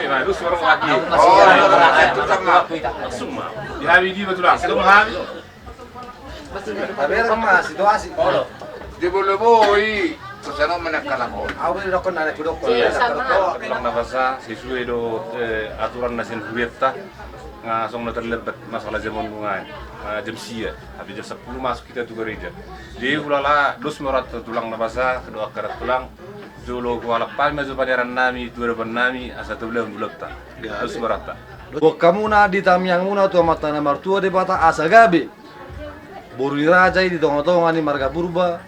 itu suara lagi. Itu sama. Semua. Di hari ini betul lah. Sebelum hari. Tapi remah situasi. Di boleh Susano menekan ako. Aku ini dokon anak dokon. Tulang nafasa sesuai do aturan nasin huriata ngasong na terlibat masalah zaman bunga jam sia habis jam 10 masuk kita tuh gereja jadi ulala dos merat tulang nafasa kedua karat tulang jolo kuala palma zo padaran nami dua depan nami asa tu belum bulata dos merata Kamu na di tamyang muna tu mata na martua de bata asa gabi. Buri raja di tonga-tonga ni marga purba.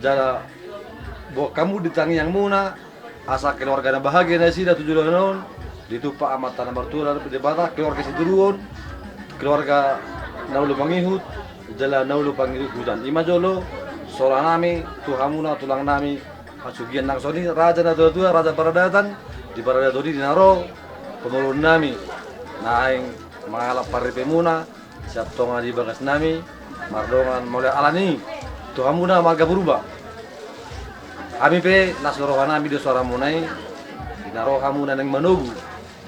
Jala kamu di tamyang muna asa keluarga na bahagia na sida tujuh non. Ditupa amat tanah martua de bata keluarga siduruon. Keluarga naulu pangihut. Jala naulu pangihut hujan. Ima jolo sola nami tuhamuna tulang nami asugian nang soni raja na tua raja paradatan di paradatan di naro pemulun nami naing mangalap paripe muna siap tonga di bagas nami mardongan mulai alani tuhamuna marga berubah kami pe nasoroha nami di suara munai di naro hamuna nang manugu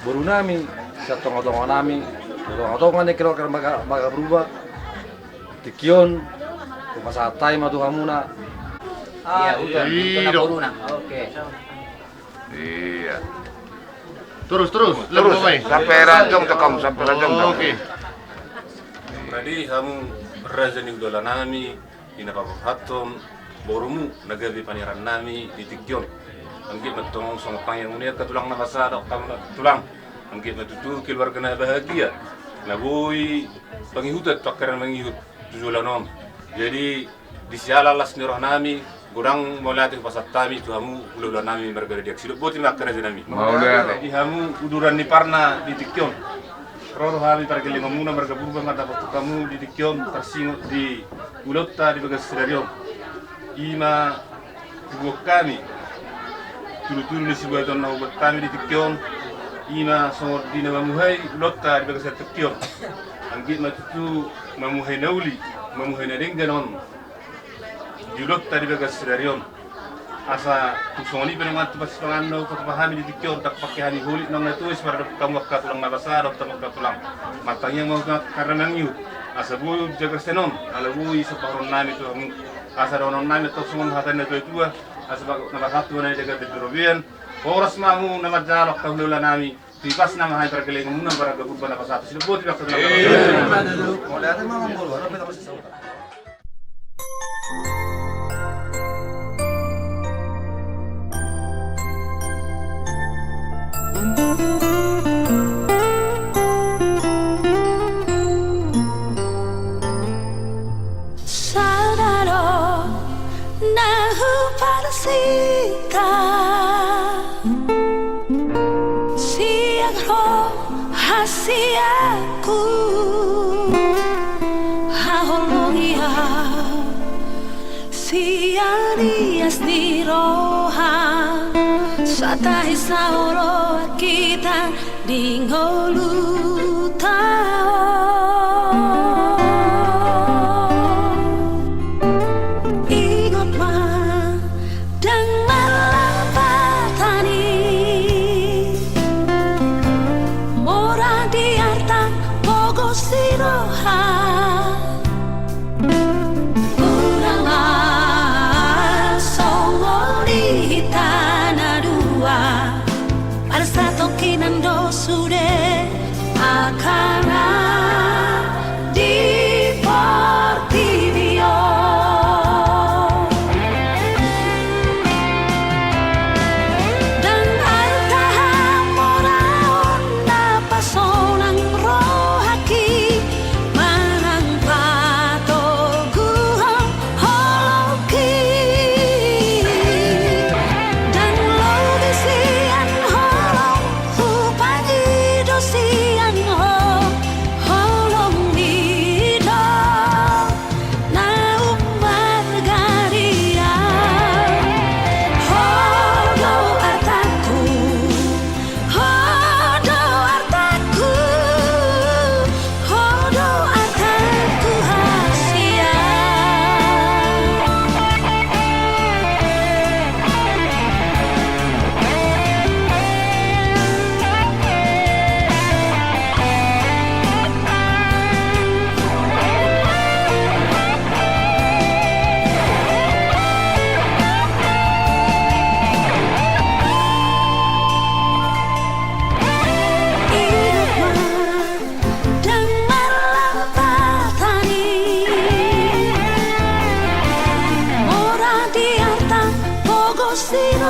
baru nami siap tonga nami tonga nih kira marga berubah tikion kumasa tai matu hamuna. Iya, udah. Oke. Iya. Terus, Sampai ranjong tuh kamu, sampai ranjong tuh. Oke. Jadi kamu raja ni udola nami ina papa hatom borumu nagabi paniran nami di tikyon anggit matong song pangyang uniat katulang nafasa dok kamu tulang anggit matutu keluarga na bahagia nagoi pangihutat pakaran mangihut tujulanom jadi di siala las ni roh nami gurang molati pasat tami tu hamu ulula nami bergara diak siluk boti makara nami di hamu uduran ni parna di tikyon roro hami pergeli mamuna berga burba mata kamu di tikyon tersingot di ulota di bagas sedariom ima kubuk kami tulu-tulu ni sibuat don na ubat kami di tikyon ima songor di na mamuhay ulota di bagas tikyon anggit matutu mamuhay nauli mamuhay na dengganon julot tadi bagas sedarion asa tusoni penengat pas pangano ko pahami di tikyor tak pakai hani hulit nang natuis para kamu ka tulang nabasa dok tamak tulang matanya mau karena nangyu asa bu jaga senon ala bu isa paron nami tu asa donon nami tok sungon hatan na tu asa bag nabakatu na jaga bedrobian oras mamu nama jalok kaulula nami tipas nama hai pergeling muna para gabut bana pasat silbot waktu na Mulai ada mama mulu, ada apa sih? Saudara nahu parsika siang roh hasiaku haholongia siang dias di rohan satai saoro kita dingolu tao ingat mah dang malapatani mora diartan pogo siroha urang songol di tanah dua para satu kinando sude akara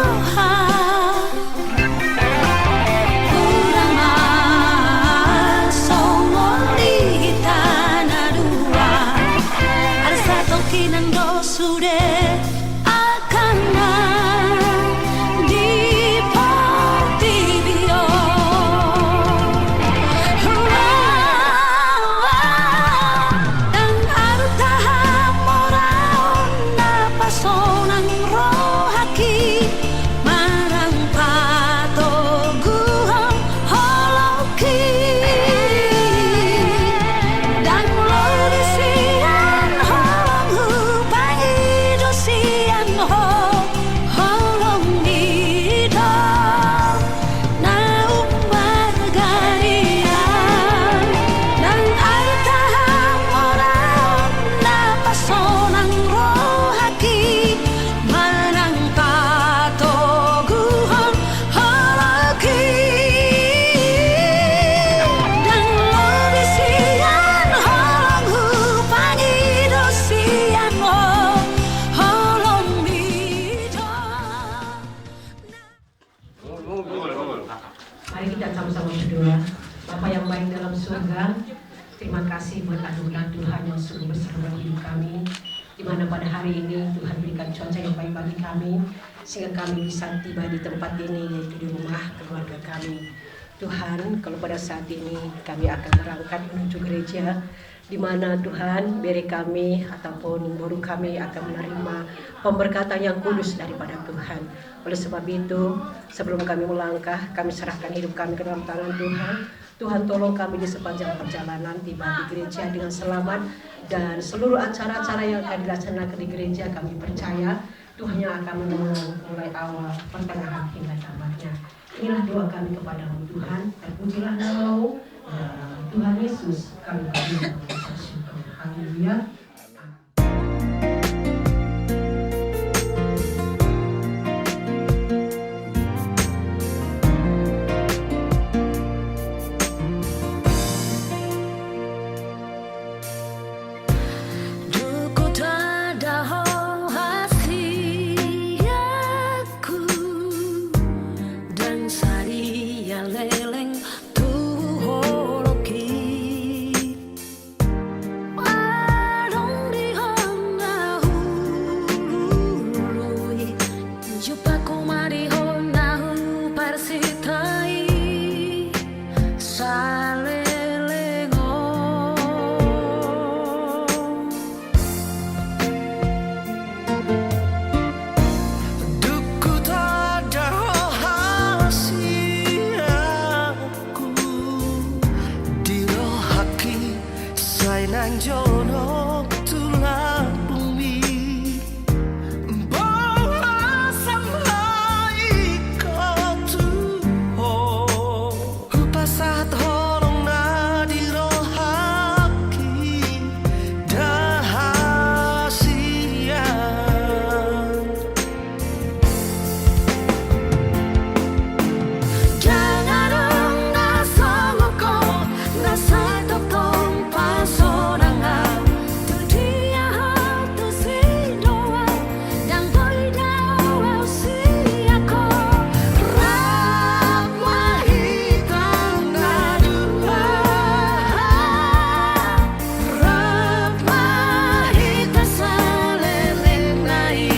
siroha Urama songoli tanah dua Arsa tokinan dosude akana di Portibio Dan arutaha moraon na pasonang rohaki Marang patoguhang holoki Dan lorisian holong hupai dosian holong nida na umargarian Dan artahan moraon na pasonang rohaki Manang patoguhang holoki Dan lorisian holong hupai dosian holong nida Mari kita sama-sama berdoa. Bapa yang baik dalam surga, terima kasih buat anugerah Tuhan yang sungguh berserta hidup kami. Di mana pada hari ini Tuhan berikan cuaca yang baik bagi kami, sehingga kami bisa tiba di tempat ini, yaitu di rumah keluarga kami. Tuhan, kalau pada saat ini kami akan berangkat menuju gereja, di mana Tuhan beri kami ataupun baru kami akan menerima pemberkatan yang kudus daripada Tuhan. Oleh sebab itu, sebelum kami melangkah, kami serahkan hidup kami ke dalam tangan Tuhan. Tuhan tolong kami di sepanjang perjalanan tiba di gereja dengan selamat, dan seluruh acara-acara yang akan dilaksanakan di gereja kami percaya Tuhan yang akan menolong mulai awal, pertengahan hingga tamatnya. Inilah doa kami kepadamu Tuhan, dan pujilah namamu. Tuhan Yesus kami berdoa mengucap syukur. Haleluya. Duku tada hasiaku Dan saria leleng tuholoki Padong di honda hului Jupaku mari honda hu parsitai Salelengo Duku tada hasiaku Di rohaki sainan jono tulang bumi Bola sampai kau tuho Upasat holong na di rohaki dahasian Jangan dong na songoko na satotong pasonangan Tu dia tu si doa dan boy dawa si ako Ramah hitam na dua Ramah hitam salelenai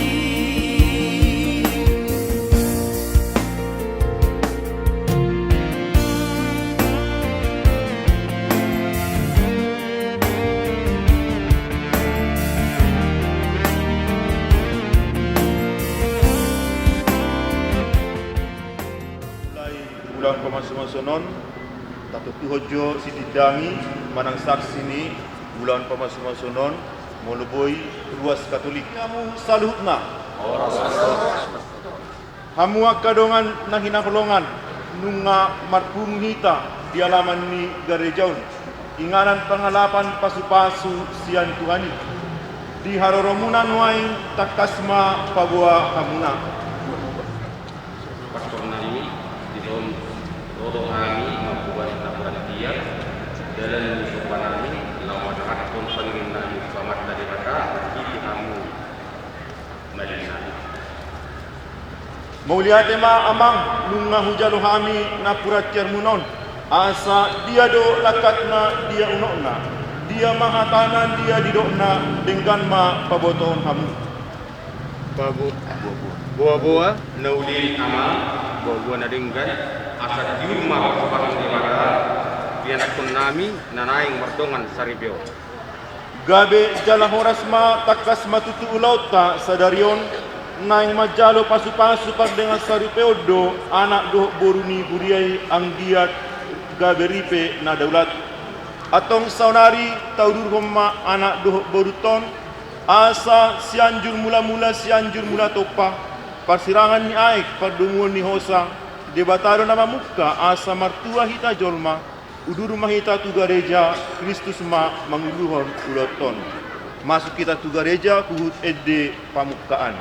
Mulai bulan pemasumasonon Tato Tuhojo Sitidangi Manang saksi ni bulan pemasumasonon Moloboi ruas Katolik kamu salutna Hamu kadongan nahina kolongan nunga marpung hita di alaman ni garejaun inganan pangalapan pasu-pasu sian tuhani di haroromunan wain takasma pabua hamuna Pastor nami di dalam todo kami membuat laporan dia dalam sopan kami lawan hakun penginginan selamat daripada kita kamu Madinah. Mauliate ma amang lunga hujalo hami na purat munon. Asa dia do lakatna dia unokna. Dia mahatanan dia didokna dengan ma paboton hamu. Babu buah-buah nauli ama buah-buah na dinggan asa diurma parang di mara pianakon nami nanaing mardongan saribyo. Gabe jala horas ma takas matutu ulauta sadarion naing majalo pasu-pasu pag dengan saripeodo anak doh boruni buriai anggiat gabe ripe na daulat. Atong saunari taudur homma anak doh boruton asa sianjur mula topa persirangan ni aik pardungun ni hosa debataro nama muka asa martua hita jolma udur mahita tu gareja Kristus ma manguluhon uloton masuk kita tu gareja kuhut edde pamukaan.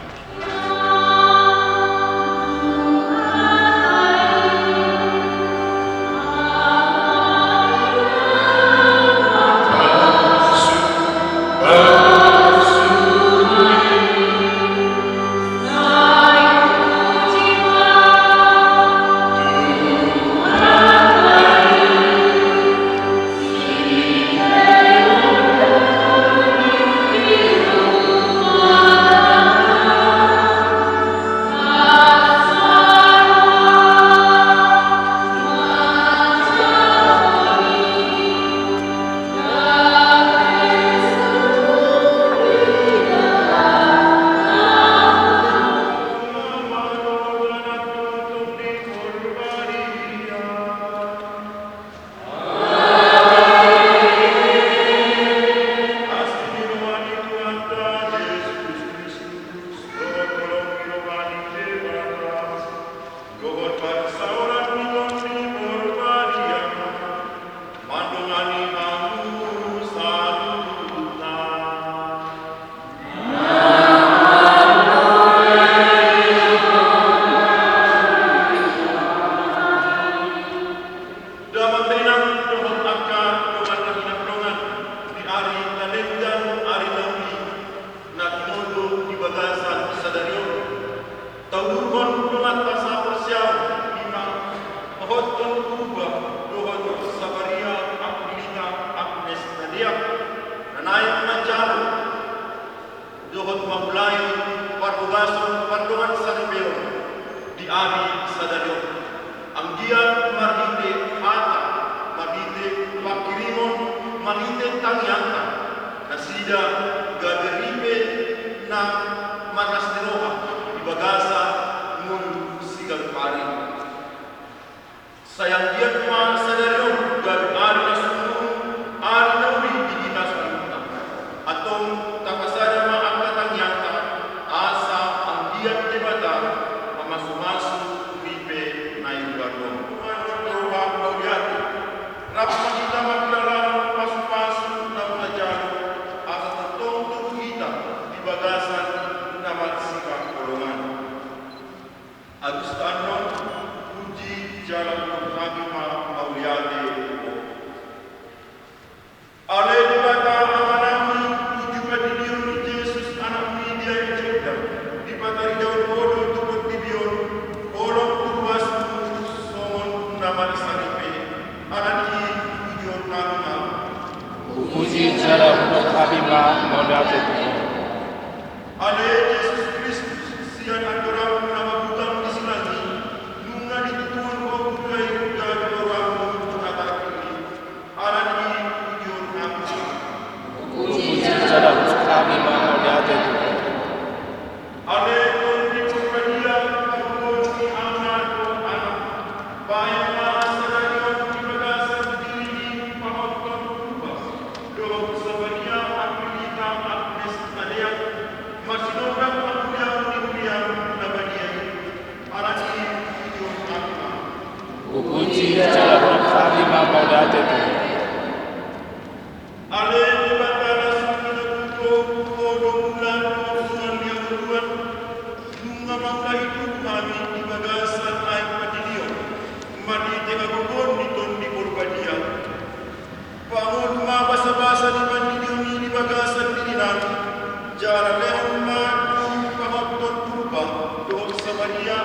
Maria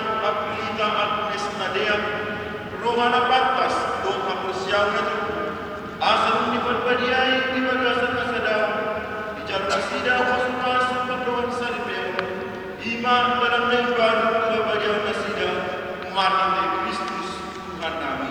daun itu asal ni berpadiai di bagasan sedang di jalan sida masuk berdoa salib iman dalam lebar dua bagian sida mati di Kristus Tuhan kami.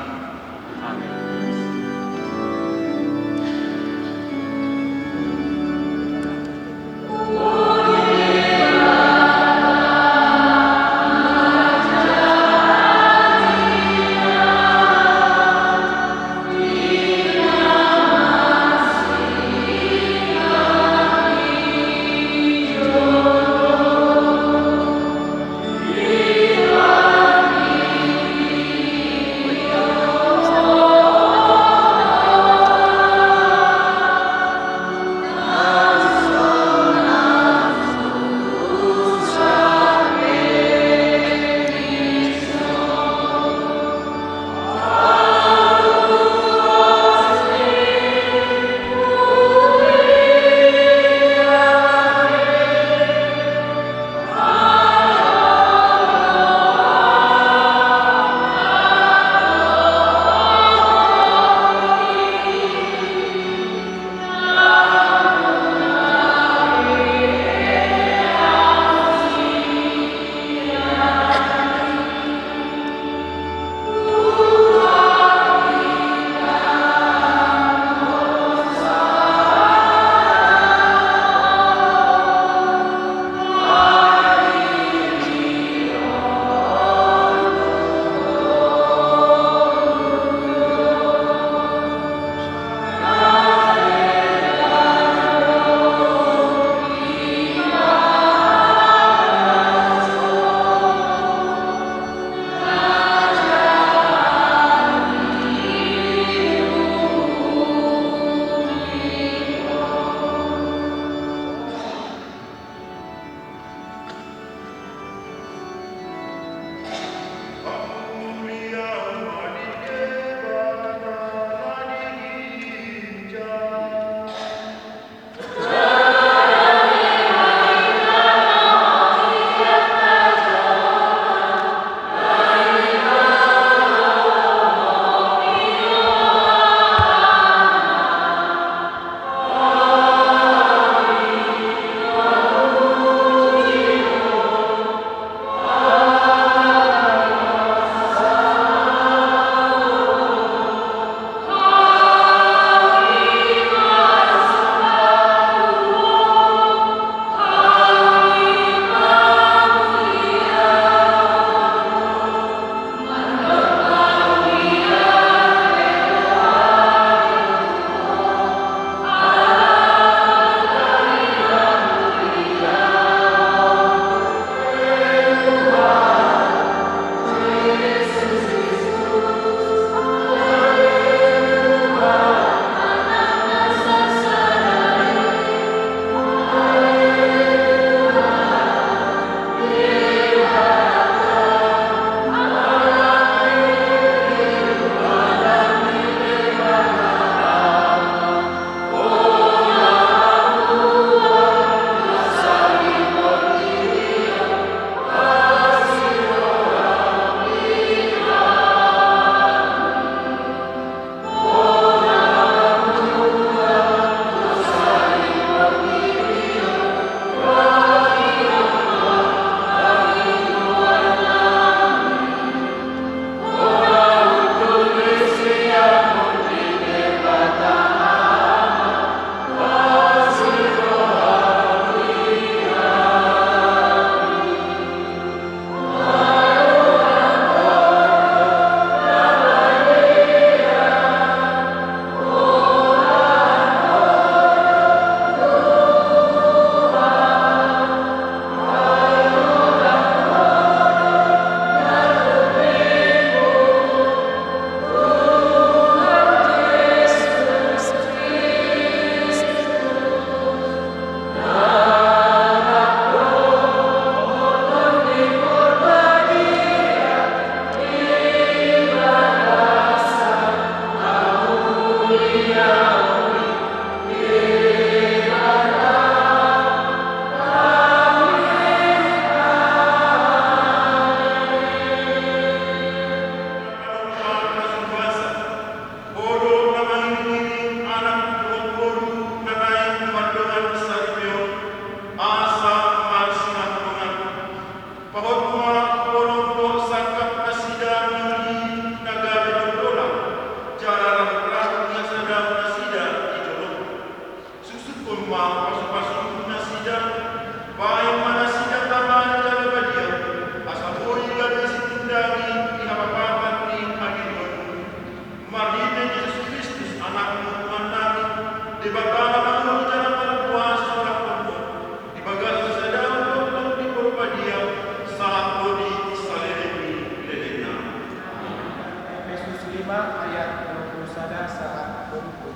ayat 21 saat berikut.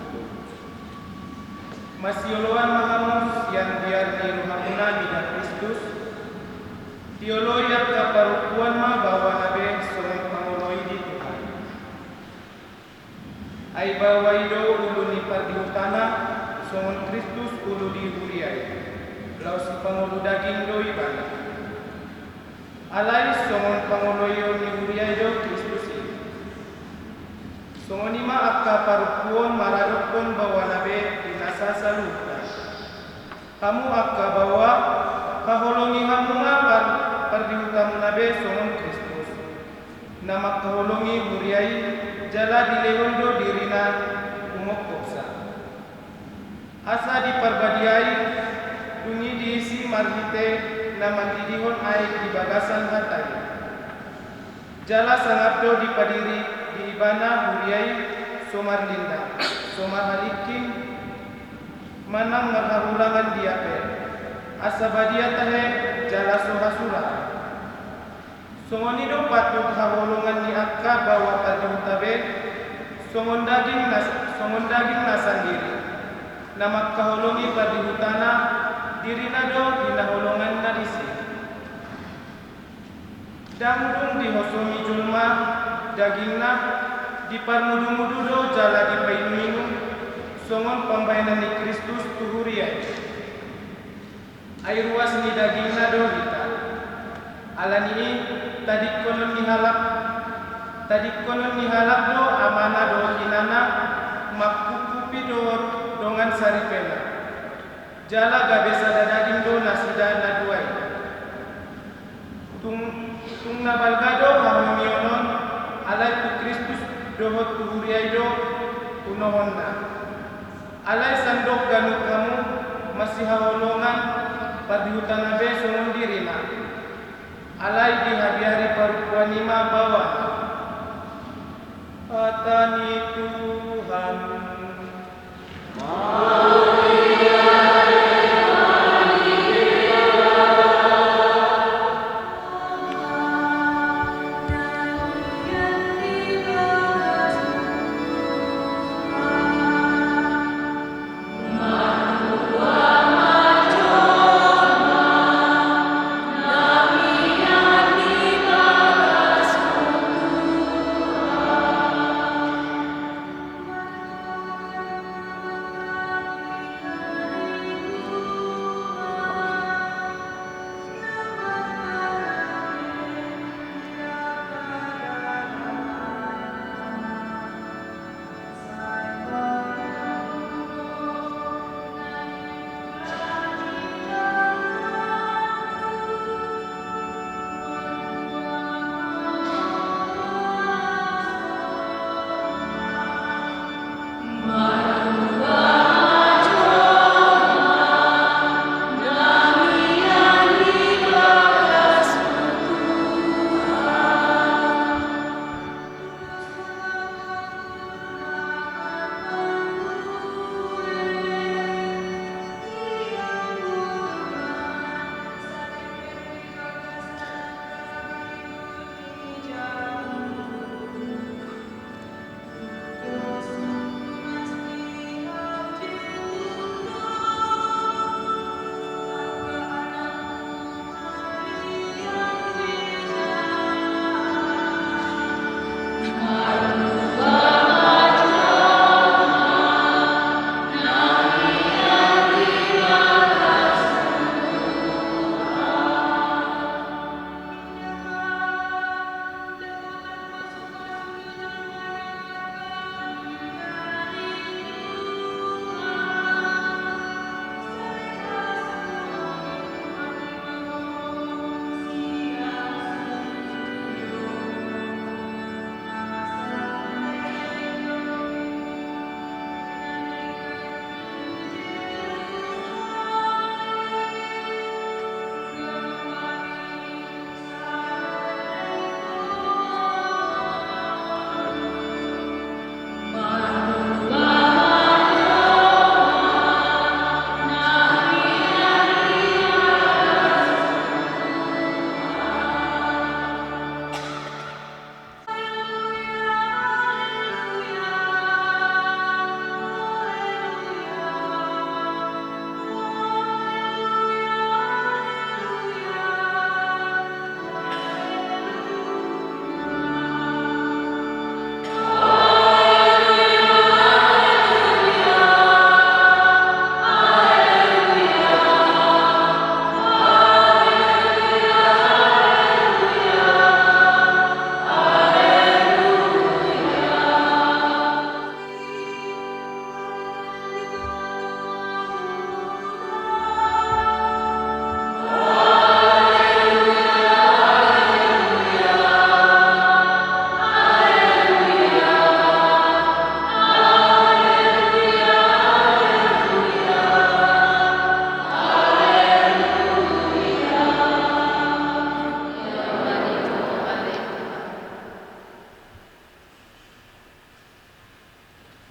Masioloan mahamus yang biar di rumahuna mida Kristus, tioloyak kaparupuan ma bawa nabe songon pangoloi di Tuhan. Ai bawa ido ulu ni pardiutana, songon Kristus ulu di huriai, lau si pangolu daging do ibana. Alai songon pangoloyo ni huriai do Kristus ini. Songon ima akka parupuan maradokon bawa nabe dinasa saluta. Kamu akka bawa kaholongi hamu ma pardiutamu nabe songon Kristus. Nama kaholongi huriai jala dilehondo dirina umok kopsa. Asa diparbadiai dungi diisi marhite naman didihon aik di bagasan hatai. Jala sangabdo dipadiri di ibana huriai somar linda, somar halikin manang marhahulangan diapel. Asa badia tahe jala sohasura. Songonido patut haholongan ni akka bawa padihutabe songon daging nasandiri. Nama kaholongi padihutana dirinado dinaholongan nadisi. Damdung dihosomi julma dagingna diparmudu-mududo jala dipainminum songon pambainan ni Kristus tuhuriai. Air ruas ni dagingna do hita. Alani tadikonon ni halap do amana do hinana makukupi do dongan saripena. Jala gabesa daging do nasida naduai. Tung nabalgado hamimionon alai tu Kristus dohot tuhuriai do unohonna. Alai sandok ganut kamu masih haholongan padihutan nabe songon dirina. Alai dihadiari parupuanima bawa. Atani Tuhan.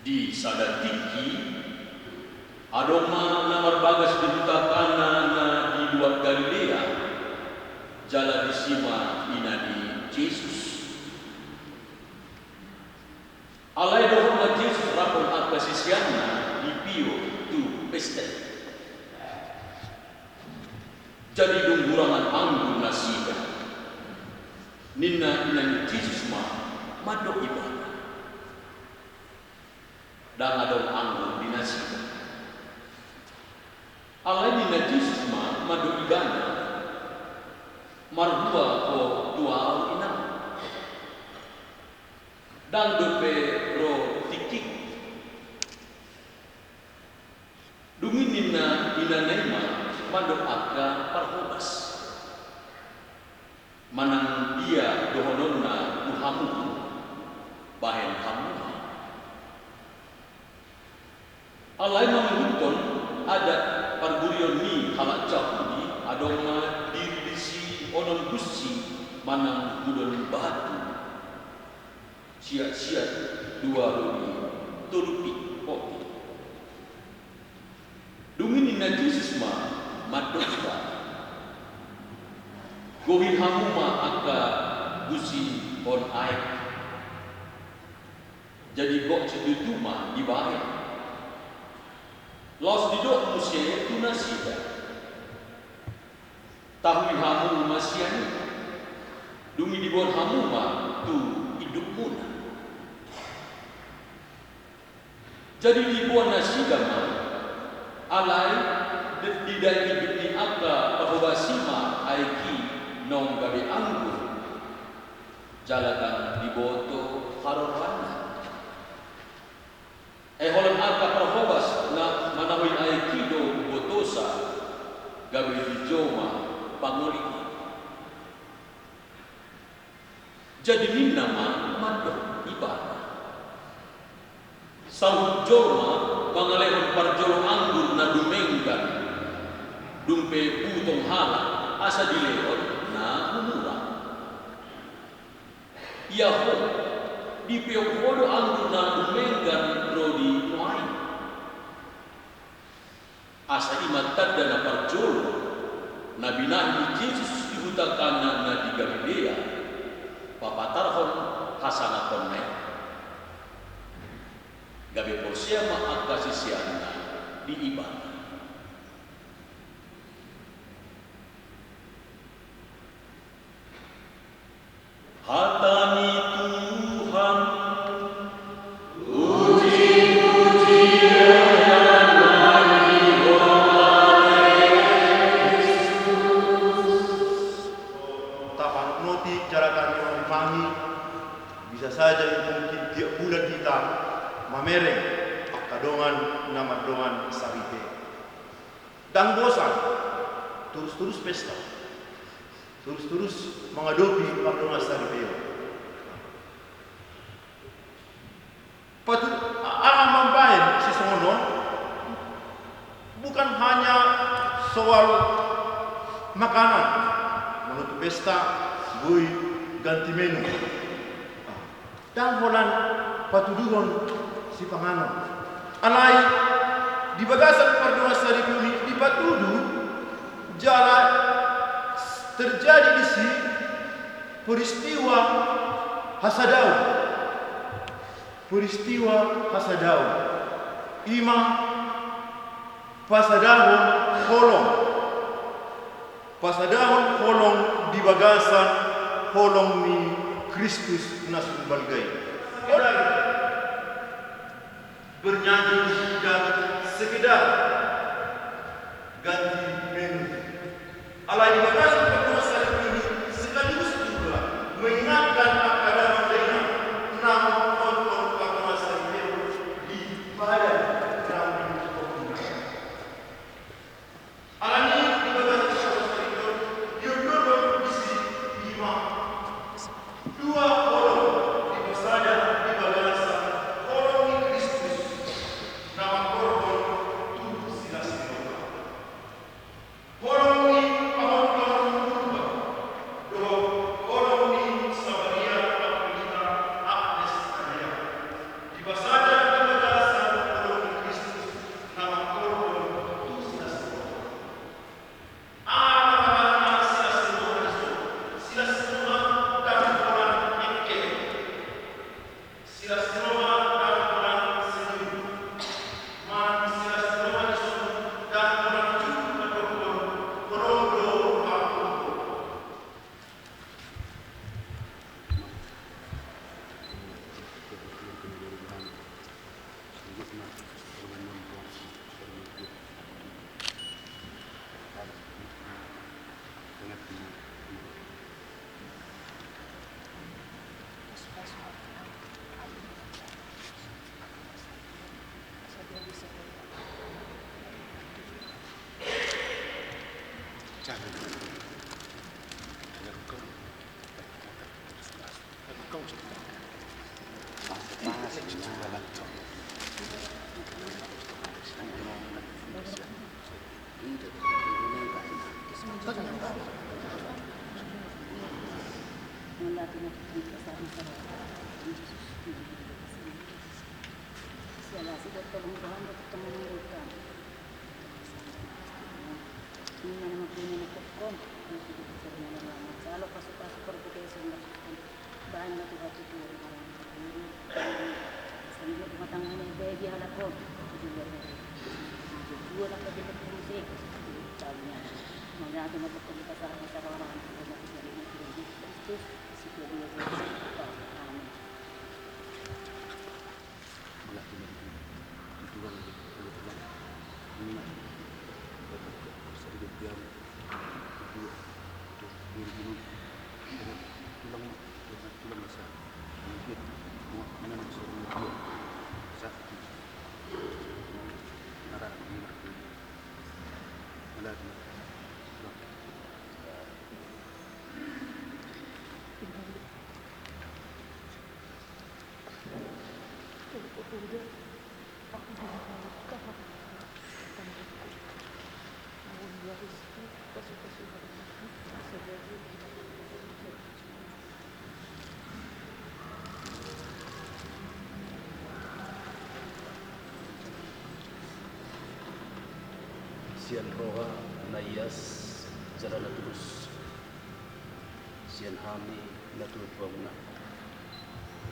di Sadatiki adoma namar bagas dibutakana na di luar Galilea jala disima inani Yesus alai dohorma Yesus rapon akasisianna di pio tu peste jadi dunggurangan anggur nasida ninna inani Yesus ma madok ibadah dan adong anggur di nasida alai ninna Yesus ma madok igana marhua ko tuau inang dan dope ro tikik dungin ninna inanema madok akka parhobas manang dia dohononna uhamu bahen hamu alai manghuton ada pargurion ni halak cahudi adoma diri disi onon gusi manang gudon batu siat-siat dua rumi tulupi poti dungin inna Yesus ma madokta gohin hamuma akka gusi on air jadi gok cedutuma dibayar los didok musia tu nasida tahui hamu masiani dumi dibon hamuma tu hidup muna jadi dibon nasida ma alai didai hidup ni akka pahobasima aiki nong gabe anggur jalakan diboto harorana holan akka pahobas na manawin aikido botosa gabe dijoma pangoliki jadi ni nama madok ibadah sahut joma pangalehon parjolo anggur na dumenggan dumpe putong hala asa dilehon na humura iaho di piok bodo anggur na dumenggan rodi noai asa imat tadda na parjolo na binahi Yesus dibutakan na di Galilea papatarhon hasanakon me gabe porsia ma akasisianna di ibadah hatani Tuhan bisa saja itu mungkin tiap bulan kita mamereng kadongan nama dongan sarite dan bosan terus pesta terus mengadopi kadongan sarite patut mambain si sono bukan hanya soal makanan menutup pesta bui ganti menu dan holan patuduhon si panganon alai di bagasan pardongan sarite ini dipatudu jala terjadi di si peristiwa hasadau ima pasadahon holong di bagasan holong ni Kristus nasun balgai bernyanyi dan sekedar ganti menu alai di bagasan pardongan sarite ini sekaligus juga mengingatkan kepada mereka nama pardongan sarite di badan alani di bagasan pardongan sarite yudoro isi lima dua orang di pasada di bagasan orang Kristus nama korban Sian roha nayas jalan terus sian hami natur bangunan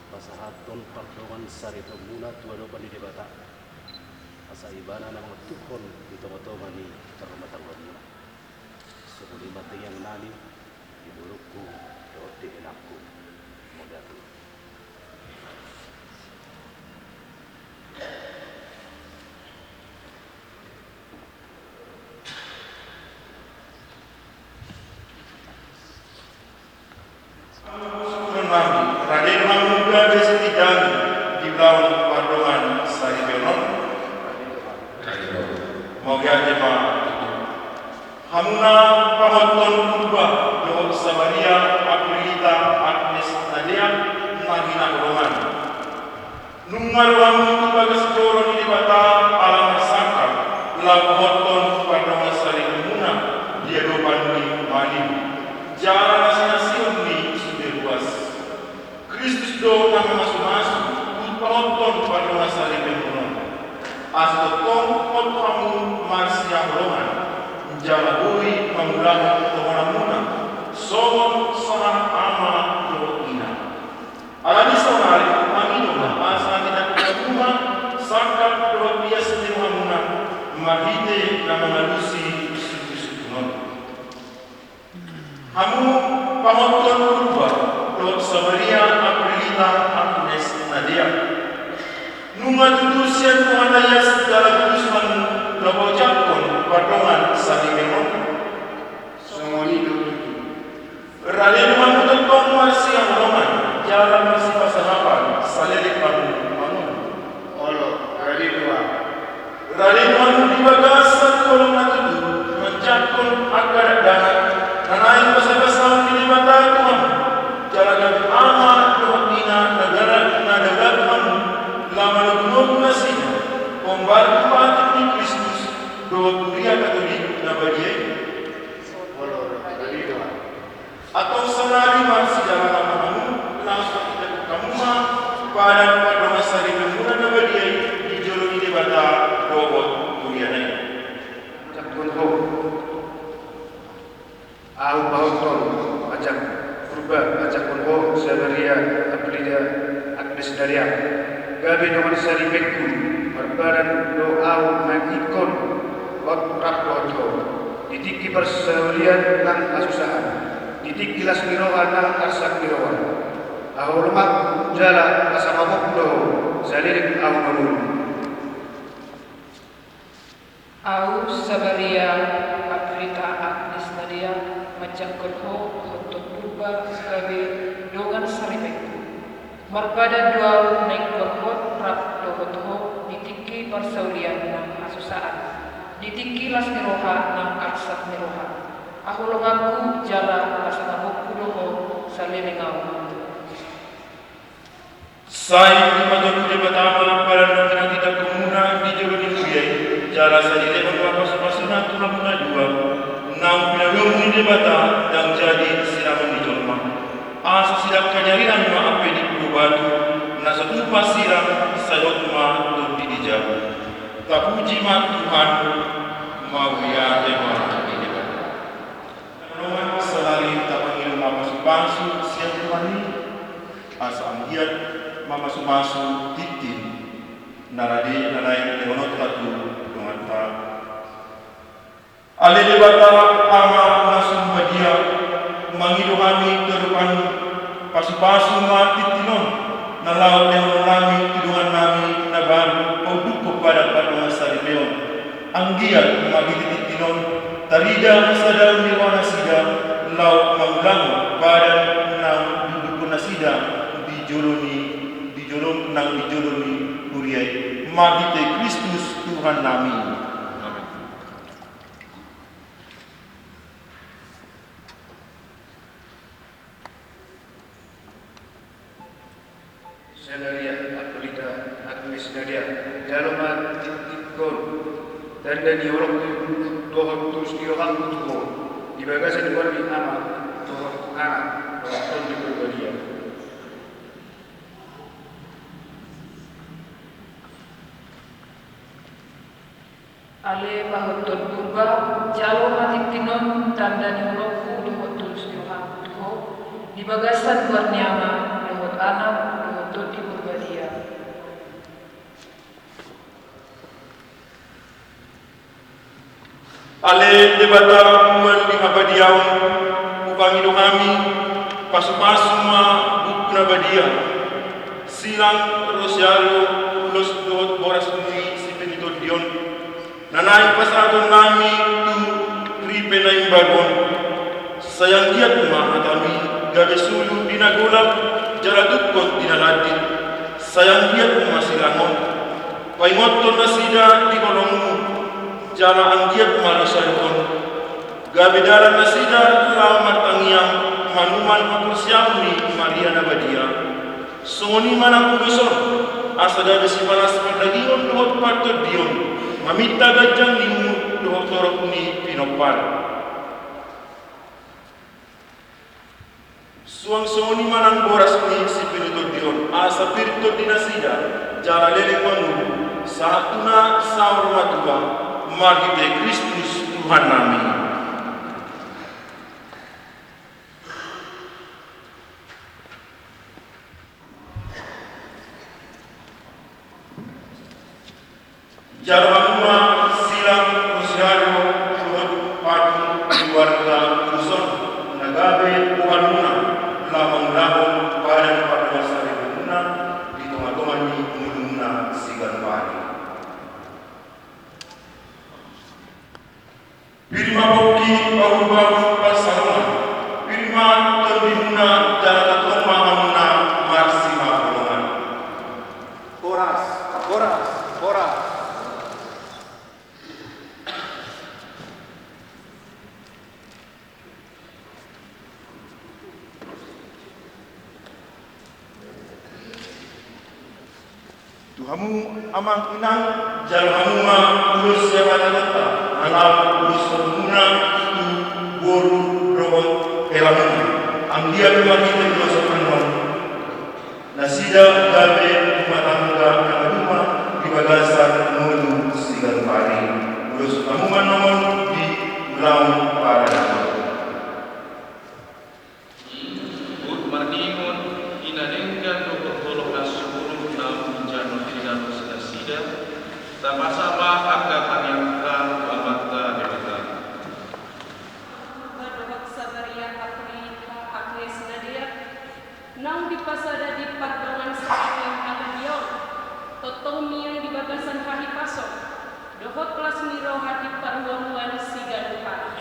pasahaton pardongan sari pemuna tuano pani debata asa ibana nama tukon di tomato mani terumah tangga sebelum mati yang nani di bulukku doa enakku modatu. Raden Mamuda Besetidang di bawah pardongan Sari Benon Moga Jema Hamuna Pahoton Purba Do Samaria Aprilita Agnes Nadia Nagina Golongan Nungal Wamu Bagas Doron di Bata Alam Saka Lapoton Pardongan Sari Hamuna Dia Dopan di Malim Jalan Nasi-Nasiun di Kristus do nama masuk-masuk penonton pada masa liburan. Asal kamu masih yang roman, menjalabui memulai teman-teman, soal sangat amat doina. Alami soal kami doa asal tidak rumah, sangkap doa biasa teman-teman, mahite nama manusia suku-suku. Kamu penonton berubah. Doa Samaria Aprilita Agnes Nadia Nunga tudusian Tuhanayas dalam kudusman Labojakon Pardongan Sari Memon Semoni Dututu Raden Mamutotong masih yang roman Jalan masih pasahapan Salelik Pamun Olo Raden Dua Raden Mamut di bagasan kolom natutu Menjakon akar dahat Nanain pasal-pasal di mata Tuhan Jalagan amat dohina negara kamu lama lugunok nasinya membantu patut di Kristus doa kuria Katolik nabadiai atau senari masih jalan kamu langsung kita kamu pada masa di kemudian nabadiai di jolo ini bata doa kuria naik cakun ho au bauton ajak ajak konvo Samaria Aprilita Agnes Nadia gabi dengan sari beku berbadan doa mengikon otrap doto ditiki persaulian nang asusaan ditiki las mirohan nang arsak mirohan ahurmat jala asamabok do zalirik au namun au Samaria Aprilita Agnes Nadia macam konvo gabi dengan saripek marpada dua naik korhot rap dohotoho ditiki persaulian nang asusaan ditiki las miroha nang arsak miroha aku longaku jala pasangamu kudoho salilingau saya di maju di pertama pada nanti tidak kemuna di jolo di kuyai jala saja dengan pasal-pasalnya tulang muna dua nang pinagong di bata dan jadi siraman di jolma asa sidak kanyarinan ma ape di batu na satu pasirang sayot ma tu di jauh. Tapuji ma Tuhan mau ya tema ini kan. Nomor salari tapangil ma masu siang Tuhan ini asa amgiat ma masu titin naradi nanai leonot tatu dengan ta. Ale debata ama nasum badia mangidohami kerupan pasu-pasu mati tinon nalau leon nami tidungan nami nabaru produk kepada padungan sari leon anggiat magiti tinon tarida sadar mirwana sida lau manglang badan nang duduk nasida dijolong nang dijoloni kuriai magite Kristus Tuhan nami. Sanaria Akulita Agnes Nadia Jaloman Titikon dan orang Tuhan terus diorang Tuhan di bagasan luar di nama Tuhan anak Tuhan di berbadia. Ale bahutun purba jalo matitinon tanda ni orang Tuhan terus diorang Tuhan di bagasan luar nyama lewat anak untuk di berbadia. Ale debata muan di abadiau upang hidup kami pasu-pasu ma bukna badia silang rosiario los dot boras tuni si penito dion nanai pasadon nami tu ripe na imbagon sayang giat ma atami gabe sulu dinagulap jaradukot dinaladin sayang giat ma silangon paingoton na sida di kolongmu jala anggiat malusalukon gabe dalam nasida lamat tangiang manuman makursiam ni Maria Nabadia songoni manang kubison asa gabe si palas padagion dohot patut dion mamita gajang ni dohot torok ni pinopal suang songoni manang boras ni si pinutut dion asa pirtut dinasida jala lele manu saatuna saur matuba magite Kristus Tuhan nami. Jarwamuma silang Rosiario Tuhan padu keluarga Kuson nagabe uhanuna lamang-lamang pada pada sari muna di tengah-tengah ni muluna sigan padi. Pirma boki baru-baru pasangan Pirma terdimuna jalan toma hamuna marsima golongan Koras Tuhamu amang inang jalhamuma ulus yamananata anak ulus muna tu boru rohon elamuna anggia lumaki terus penon nasida gabe matangga nama di bagasan mulu sigal pari ulus amungan nomor di ulang pada Mardimun inadengkan dokter tolong nasuluh nam jano tidak nasida sama-sama akan hanyangkan amata debata. Badohok Sabaria Agnes Nadia nang dipasada di pardongan sekian abadion totomi yang di bagasan hahi pasok dohot kelas miro hati parwanguan sigan depan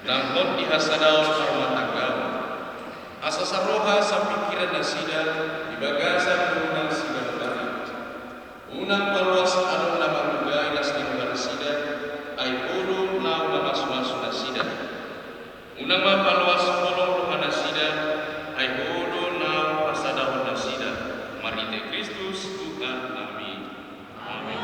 nangkot dihasadaon armata agama. Asa saroha sapikiran nasida dibagasan unang sida negara. Unang paluas anu nama tugai nasdi negara sida ay puluh nau mamas-masu nasida. Unang mapaluas polong rohana sida ay puluh nau pasadahon nasida. Marite Kristus Tuhan, amin. Amin.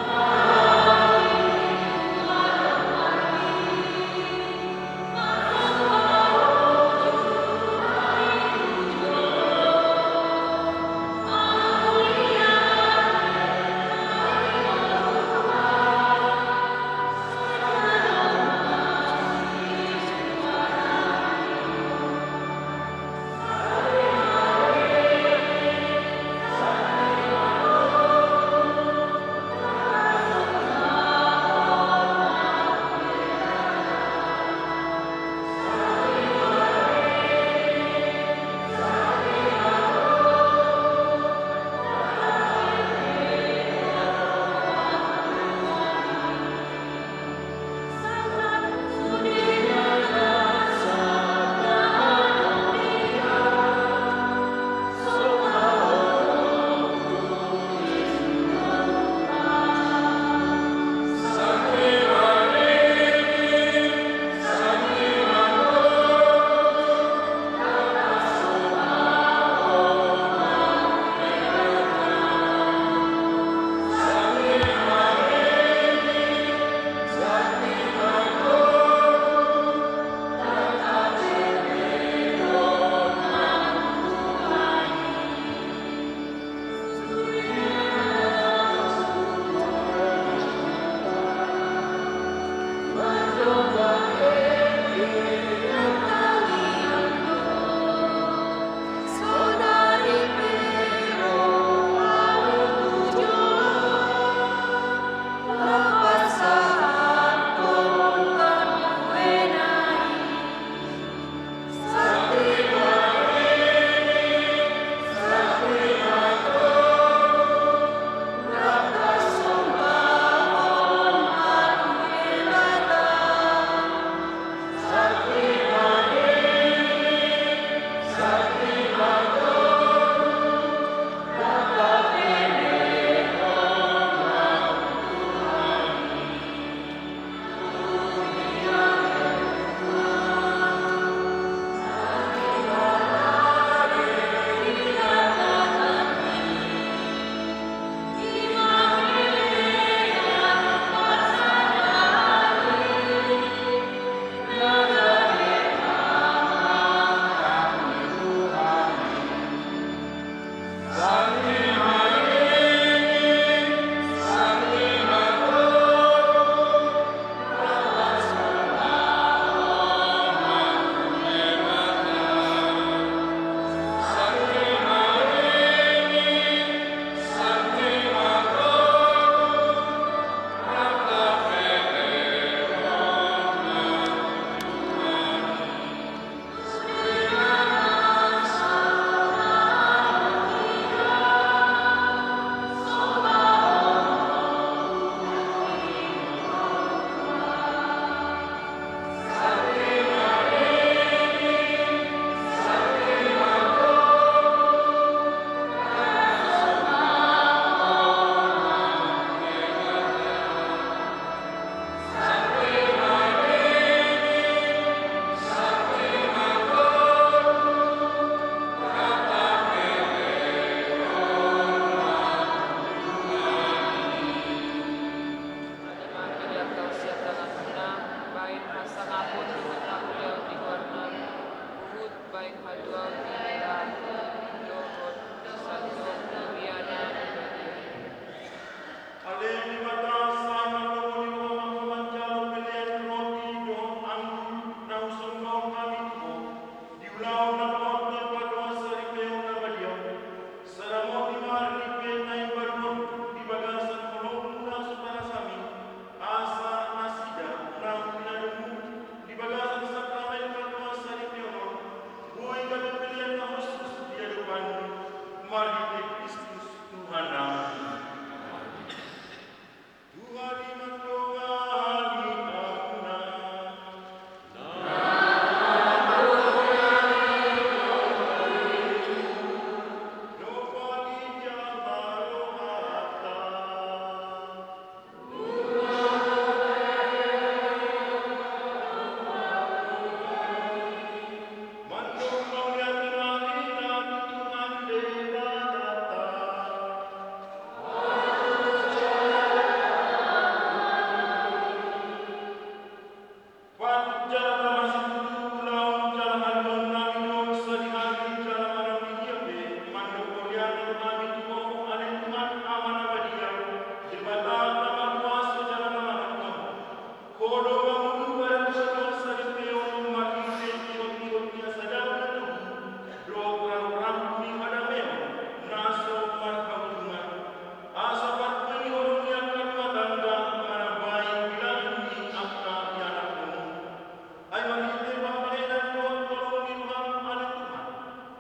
ay magiging pamayanan ko ang pangungilhan anak Tuhan.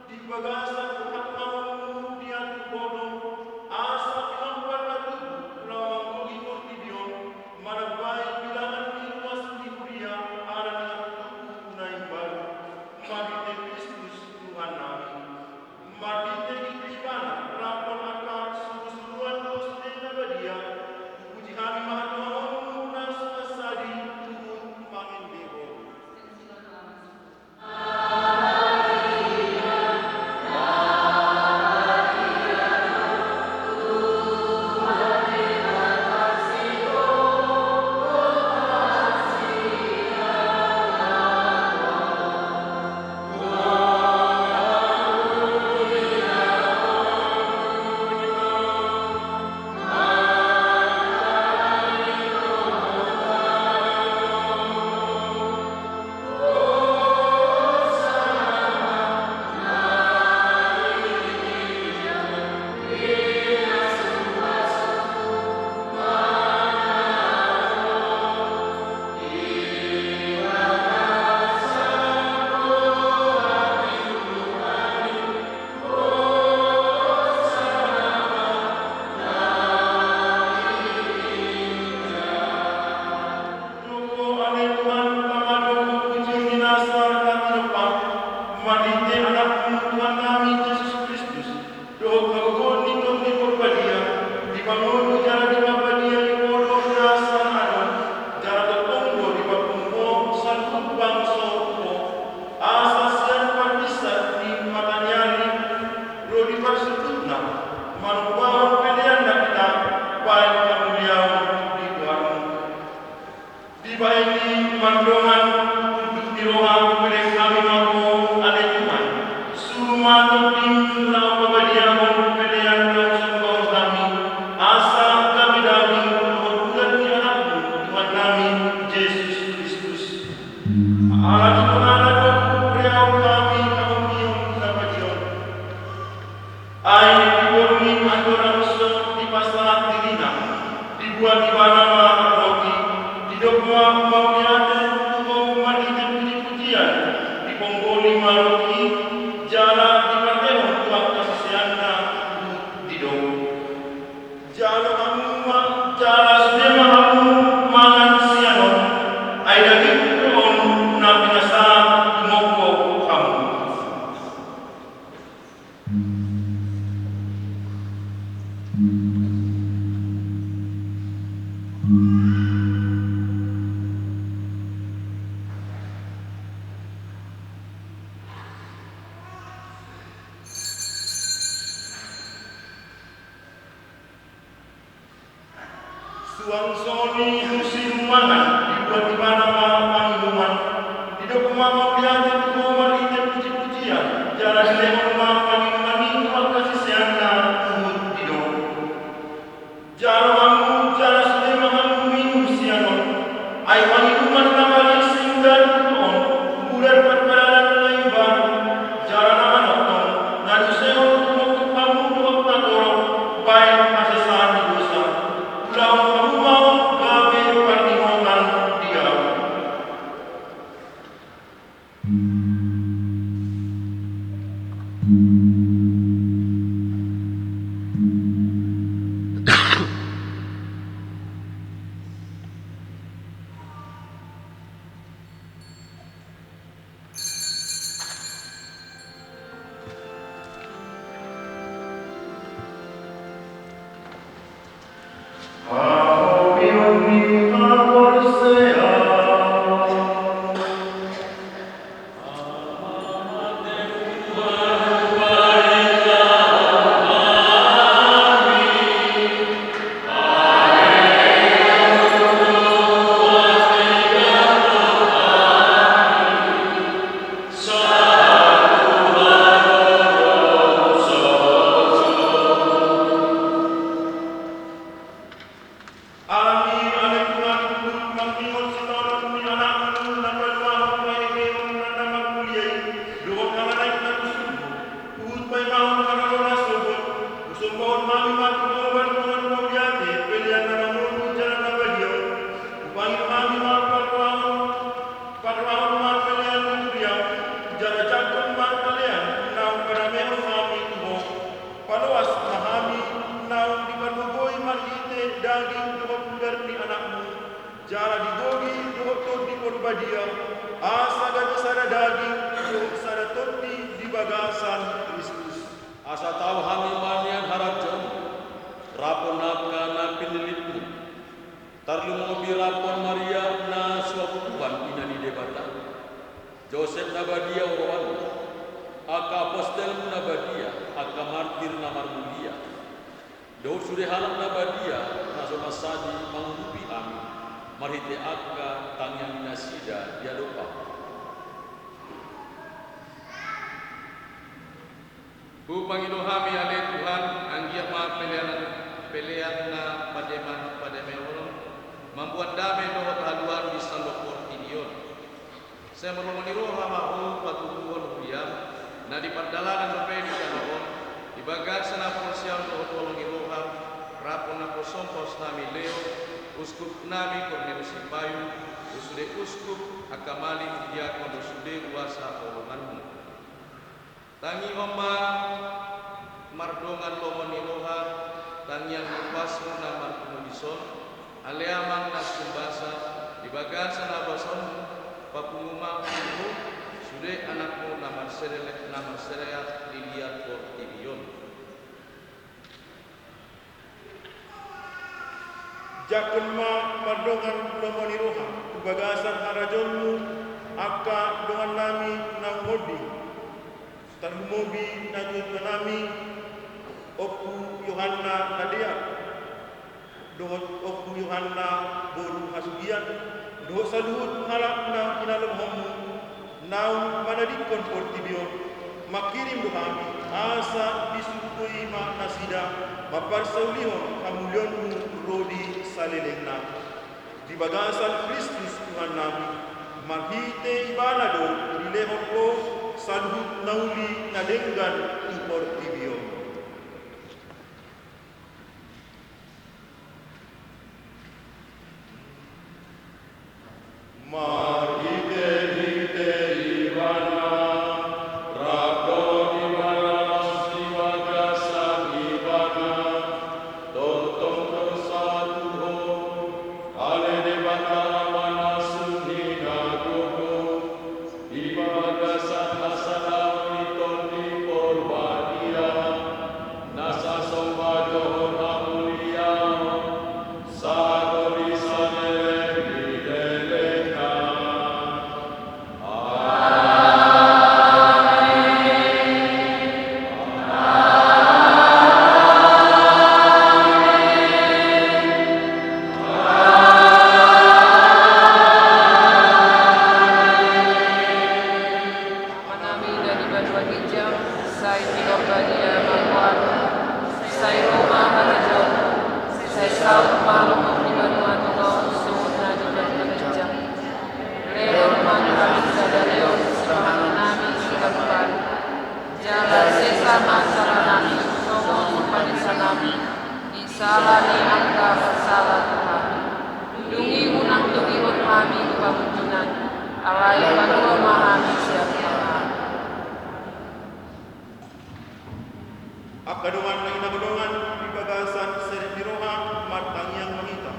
Di bagasan ko at mamumudian bodong asa pinampan na tubo lawang ko inortibiyon manabay bilangan iwas di kuria aran na tubo na ibaru magite Kristus Tuhan namin. Magite ikribana rapon akar surusuruan dos na badia puji kami mahatuan na sasadi turun pangindero. Suang-soni musim mangan dibuat di mana panggilan tidak kumamau diatur kumamau item puji-pujian jalan lemon panggilan itu kasih siana umut hidup jalan jalan lemon minum siano ai panggilan namanya singgal tuon bulan perjalanan lebar jalan anak dan seon untuk kamu dua tator baik masih saat dosa ulang nabadia asa gada sada daging dohot sada toti di bagasan Kristus. Asa tahu kami manian harap jom rapon naka na pinilitmu tarlu mobi rapon Maria na suapuan inani debata Joseph nabadia orowan aka apostel nabadia aka martir na marmulia do sudah halak nabadia na somasadi manghubi amin marhite aka tangyang nasida dia lupa. Bu Panginoon kami ale Tuhan anggiat ma pelean na pademan membuat damai dohot haluan di salopor idion. Saya meromoni roh hamahu patukuhon huyam na di pardalanan bepe di kanahon di bagat sana porsial dohot walongi roham rapon na posompos nami Leo uskup nami Cornelius Ipayu usude uskup akamali diakon usude kuasa olonganmu. Tangi oma mardongan lomoni roha tangiang kuasmu na markumudison aleamang naskumbasa di bagasan abasonmu papungumang ibu sude anakmu nama sereat dilihat portibion. Jakun ma mardongan lomoni roha di bagasan harajonmu aka dongan nami nang modi Tarmobi na nami opu Yohanna Nadia dohot opu Yohanna boru hasugian dohot saluhut halak na kinalomhomu naun manadikon portibion makirim dohami asa disukui ma nasida maparsaulihon kamulionmu rodi salelengna di bagasan Kristus Tuhan nami mahite ibanado dilehon ko saluhut nauli na denggan importibio. Akadongan na inabadongan di bagasan serpiroha matang yang mengita.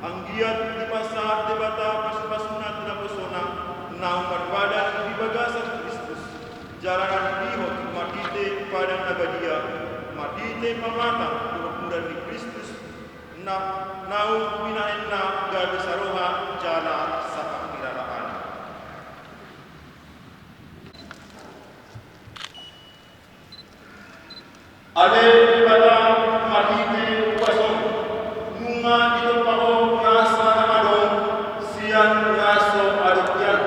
Anggiat di pasar debata pasuna tidak pesona naum berbadan di bagasan Kristus. Jalanan dihot matite padang nabadia matite pamata muda di Kristus naum minaenna gabe saroha jala saka kiraraan. Ale pada matite kuason nunga itu paho nasa adon sian naso adokyan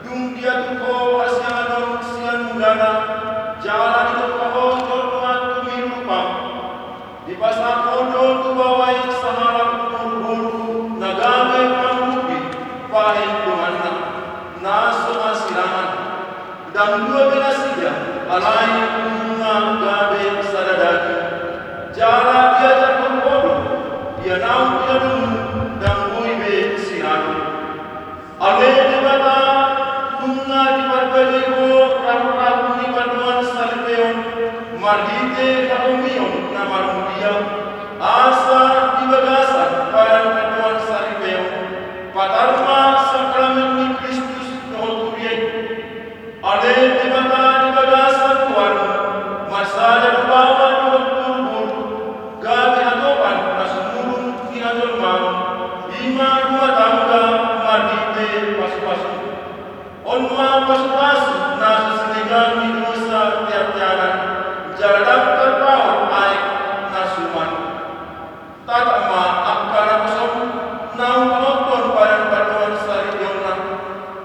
dung dia tuko asian adon sian munggana jalan itu paho jormat kumirupam di pasar kodo tubawai saharan kumbulu nagame panggupi pahit domanna naso asirangan dan dua benasiga alai gabe sadadagi jala dia jatuh bodoh dia naum dia dulu dan muibe siranu ale debata bunga di barbaligo ramu di baduan salpeon mardite kabumion nama dia asa di bagasan pada baduan salpeon patarma sakramen Ale di mana di bagasan Tuhan, masa dan bawa Tuhan kubur, gawe atopan nasumurung tina jelma, bima dua tangga mardite pasu-pasu. Onma pasu-pasu nasu sinigang di dosa tiap-tiaran, jalan terpaut aik nasuman. Tatama akara kosong, nau penonton pada paduan sari jona,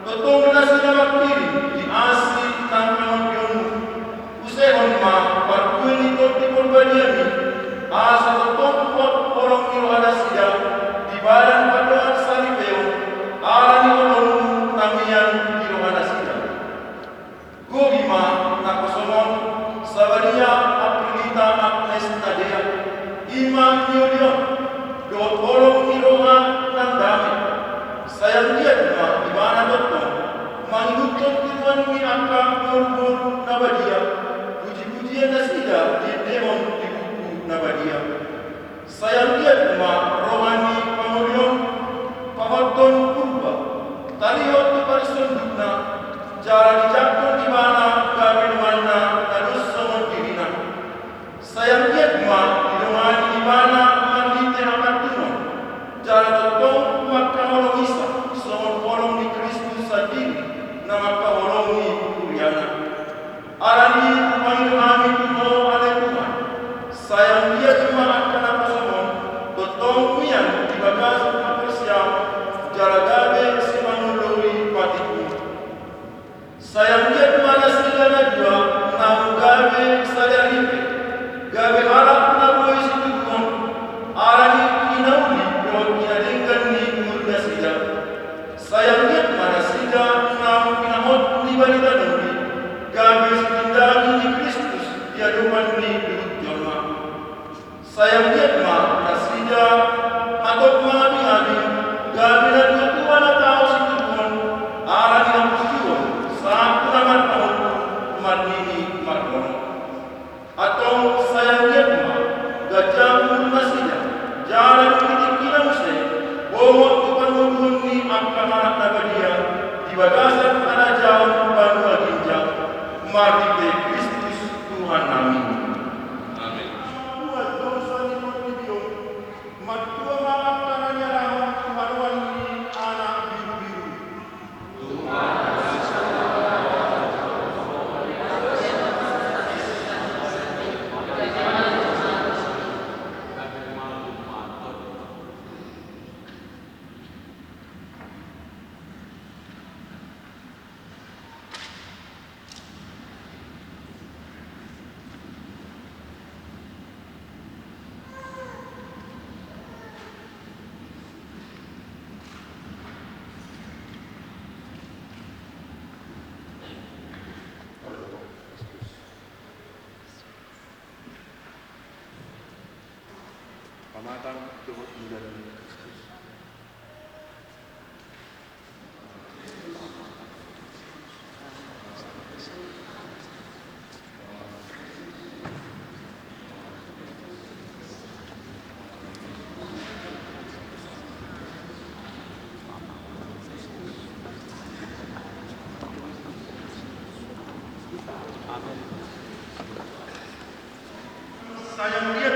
totong nasi nama kiri di asi tanpa mengyonu. Usehon ma parkuini toti perbadiani, asa totong pot orang kilo ada sida di badan paduan sari beo, arani olonu namian kilo ada sida. Gogima nakosomon sabaria aprilita Agnes Nadia, ima nyodion dot olong kiloan nang dami. Sayang lihat ma di mana totong mangidutkan kiruan mi angka buru-buru nabadia, puji-pujian nasida di demon di buku nabadia. Sayang lihat ma rohani pamurion pamaton purba, taliot di parisundukna, jalan dijatuh di mana gamin mana harus somon dirina. Sayang lihat ma di mana mandite akan tunon, jalan totong maka orang isa somon orang di Kristus sendiri, nama kaolongi kuliana. Arani panggil kami tuno ale Tuhan. Sayang lihat ma akan apa somon, totong mian di bagas persiap, jalan gabe si manului patiku. Sayang lihat mana segala dua, namu gabe sadaripe, gabe harap namu isi tukon, arani kinauli, doa kinadenggan ni murda sida. Sayang lihat mana sida, namu kinamot ni balita nuli, gabe sekindagi ni Kristus, dia duman ni durut jolma. Sayang lihat mana sida, atok mabi-abi, gabe na dua tuan atau si tukon, arani na pustiwan, saat naman tahun umat ini margono. Atau sayang lihat ma gajah masihnya jalan titik kina musai bomot tupan menghuni angka anak nabadia di bagasan ada jauh banua ginjal mardite Kristus Tuhan kami. Amin. Buat dosa ni manusia matua maaf tanahnya rahmat kemaruan ini anak biru-biru Tuhan. Pamatang turut menjadi Kristus. Saya melihat